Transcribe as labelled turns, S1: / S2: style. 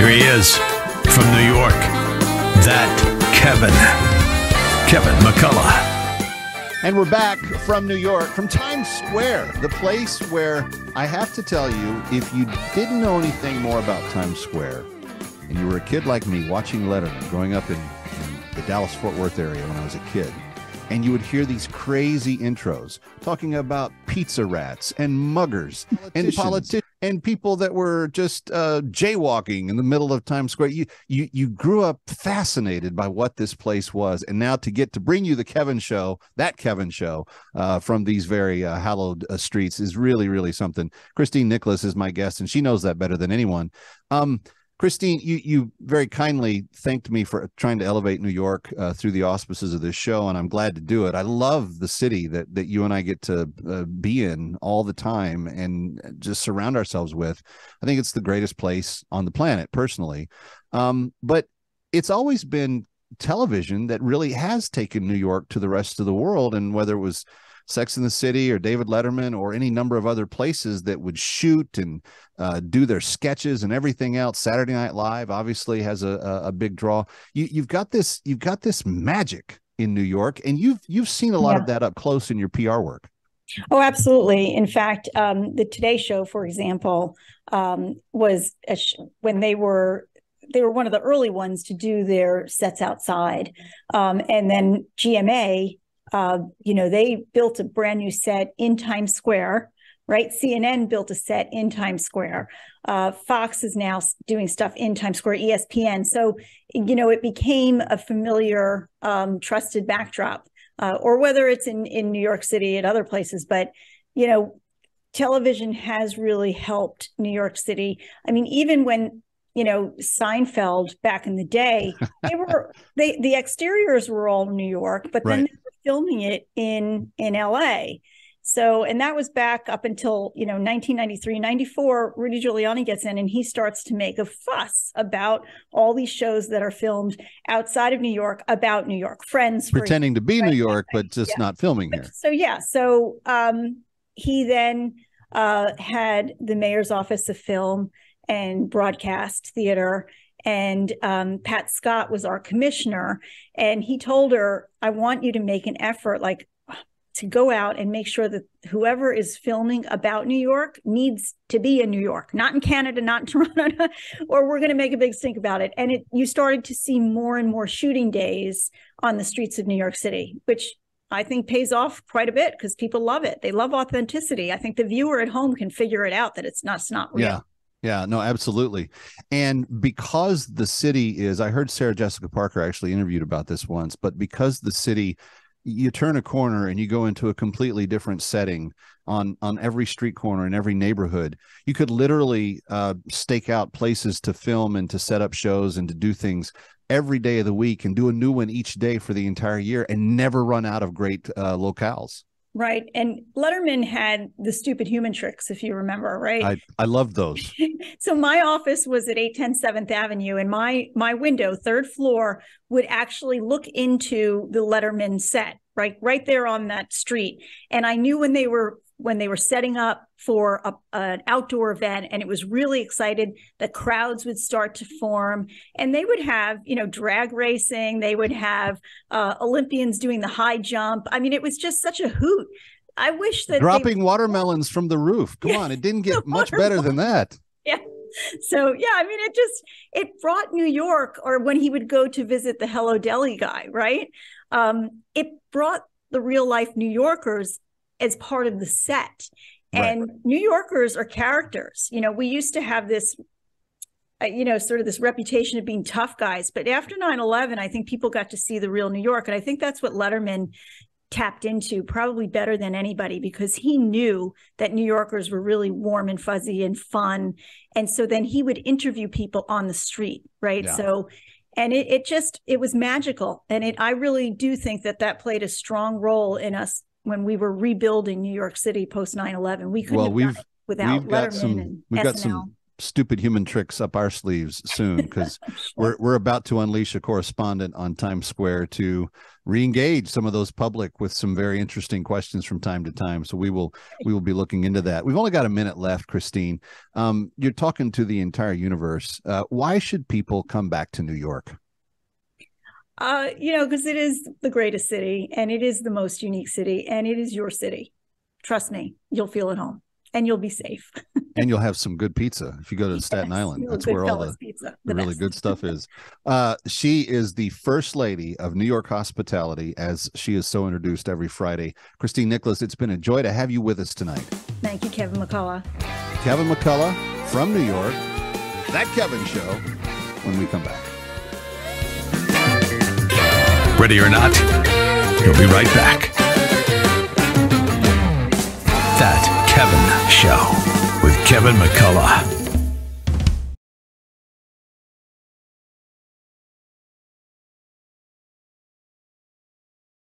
S1: Here he is from New York. That Kevin McCullough.
S2: And we're back from New York, from Times Square, the place where I have to tell you, if you didn't know anything more about Times Square, and you were a kid like me watching Letterman growing up in the Dallas-Fort Worth area when I was a kid, and you would hear these crazy intros talking about pizza rats and muggers and politicians and people that were just jaywalking in the middle of Times Square. You grew up fascinated by what this place was, and now to get to bring you the Kevin Show, from these very hallowed streets is really, really something. Cristyne Nicholas is my guest, and she knows that better than anyone. Cristyne, you very kindly thanked me for trying to elevate New York through the auspices of this show, and I'm glad to do it. I love the city that you and I get to be in all the time and just surround ourselves with. I think it's the greatest place on the planet, personally. But it's always been television that really has taken New York to the rest of the world, and whether it was Sex and the City or David Letterman or any number of other places that would shoot and do their sketches and everything else. Saturday Night Live obviously has a big draw. You've got this magic in New York, and you've seen a lot of that up close in your PR work.
S3: Oh, absolutely. In fact, the Today Show, for example, was when they were one of the early ones to do their sets outside, and then GMA. They built a brand new set in Times Square, right? CNN built a set in Times Square. Fox is now doing stuff in Times Square, ESPN. So, it became a familiar, trusted backdrop, or whether it's in New York City and other places. But, television has really helped New York City. I mean, even when Seinfeld back in the day, the exteriors were all New York, but then they were filming it in LA. So, and that was back up until, 1993, 94, Rudy Giuliani gets in and he starts to make a fuss about all these shows that are filmed outside of New York about New York. Friends.
S2: Pretending to be New York, but just not filming here.
S3: So he then had the mayor's office of film and broadcast theater. And Pat Scott was our commissioner. And he told her, I want you to make an effort, to go out and make sure that whoever is filming about New York needs to be in New York, not in Canada, not in Toronto, or we're going to make a big stink about it. And you started to see more and more shooting days on the streets of New York City, which I think pays off quite a bit because people love it. They love authenticity. I think the viewer at home can figure it out that it's not real.
S2: Yeah. Yeah, no, absolutely. And because the city is, I heard Sarah Jessica Parker actually interviewed about this once, but because the city, you turn a corner and you go into a completely different setting on every street corner in every neighborhood. You could literally stake out places to film and to set up shows and to do things every day of the week and do a new one each day for the entire year and never run out of great locales.
S3: Right. And Letterman had the stupid human tricks, if you remember, right?
S2: I loved those.
S3: So my office was at 810 7th Avenue, and my window, third floor, would actually look into the Letterman set, right there on that street. And I knew when they were setting up for an outdoor event and it was really excited, the crowds would start to form and they would have, drag racing. They would have Olympians doing the high jump. I mean, it was just such a hoot. I wish that
S2: dropping watermelons from the roof. Come on. It didn't get much better than that.
S3: Yeah. So, yeah, I mean, it brought New York, or when he would go to visit the Hello Deli guy, right? It brought the real life New Yorkers as part of the set. And New Yorkers are characters. We used to have this, sort of this reputation of being tough guys. But after 9/11, I think people got to see the real New York. And I think that's what Letterman tapped into probably better than anybody, because he knew that New Yorkers were really warm and fuzzy and fun. And so then he would interview people on the street, right? Yeah. So, and it was magical. And I really do think that played a strong role in us when we were rebuilding New York City post 9/11. We couldn't have done it without Letterman and SNL.
S2: stupid human tricks up our sleeves soon, because we're about to unleash a correspondent on Times Square to re-engage some of those public with some very interesting questions from time to time. So we will be looking into that. We've only got a minute left, Cristyne. You're talking to the entire universe. Why should people come back to New York?
S3: Because it is the greatest city, and it is the most unique city, and it is your city. Trust me, you'll feel at home, and you'll be safe.
S2: And you'll have some good pizza if you go to Staten Island. That's where all the really good stuff is. She is the First Lady of New York Hospitality, as she is so introduced every Friday. Cristyne Nicholas, it's been a joy to have you with us tonight.
S3: Thank you, Kevin McCullough.
S2: Kevin McCullough from New York. That Kevin Show when we come back.
S1: Ready or not, we'll be right back. That Kevin Show with Kevin McCullough.